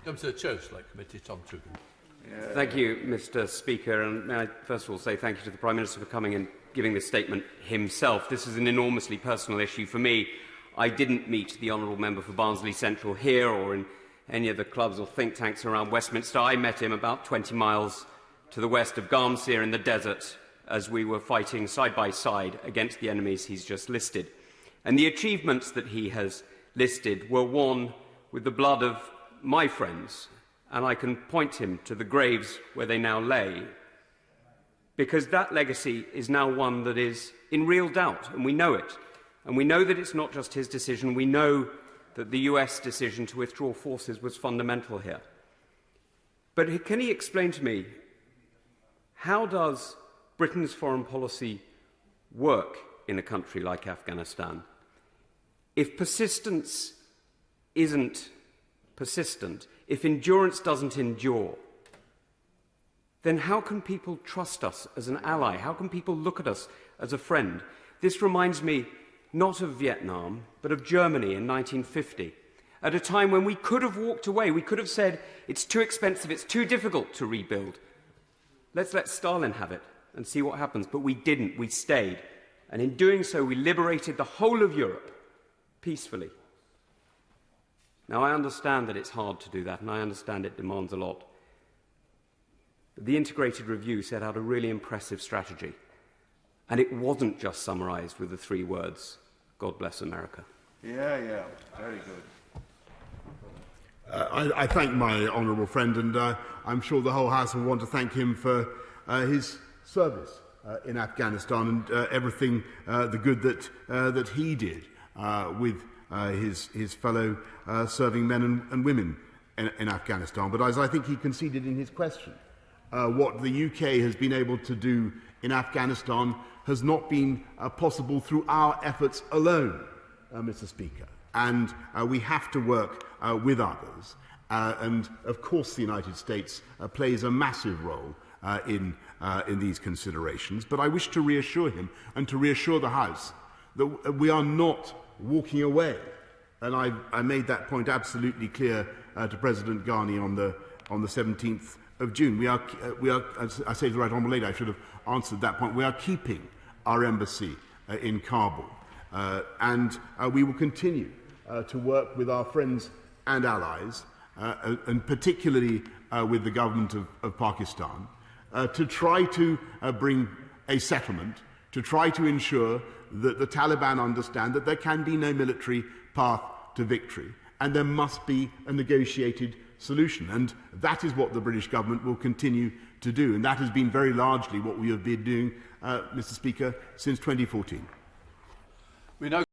Comes to the Church-like Committee, Tom Trugan. Thank you, Mr. Speaker. And may I first of all say thank you to the Prime Minister for coming and giving this statement himself. This is an enormously personal issue for me. I didn't meet the Honourable Member for Barnsley Central here or in any of the clubs or think tanks around Westminster. I met him about 20 miles to the west of Garmsir in the desert as we were fighting side by side against the enemies he's just listed. And the achievements that he has listed were won with the blood of my friends, and I can point him to the graves where they now lay, because that legacy is now one that is in real doubt, and we know it. And we know that it's not just his decision. We know that the US decision to withdraw forces was fundamental here. But can he explain to me, how does Britain's foreign policy work in a country like Afghanistan? If persistence isn't persistent, if endurance doesn't endure, then how can people trust us as an ally? How can people look at us as a friend? This reminds me not of Vietnam, but of Germany in 1950, at a time when we could have walked away. We could have said, it's too expensive, it's too difficult to rebuild. Let's let Stalin have it and see what happens. But we didn't. We stayed. And in doing so, we liberated the whole of Europe peacefully. Now, I understand that it's hard to do that, and I understand it demands a lot. But the integrated review set out a really impressive strategy, and it wasn't just summarised with the 3 words, God bless America. Yeah, very good. I thank my honourable friend, and I'm sure the whole House will want to thank him for his service in Afghanistan and everything, the good that he did with his fellow serving men and women in Afghanistan. But as I think he conceded in his question, what the UK has been able to do in Afghanistan has not been possible through our efforts alone, Mr. Speaker. And we have to work with others. And, of course, the United States plays a massive role in these considerations. But I wish to reassure him and to reassure the House that we are not walking away. And I made that point absolutely clear to President Ghani on the 17th of June. We are, as I say to the Right Honourable Lady, I should have answered that point. We are keeping our embassy in Kabul. And we will continue to work with our friends and allies, and particularly with the government of Pakistan, to try to bring a settlement, to try to ensure that the Taliban understand that there can be no military path to victory, and there must be a negotiated solution. And that is what the British government will continue to do, and that has been very largely what we have been doing, Mr. Speaker, since 2014. We now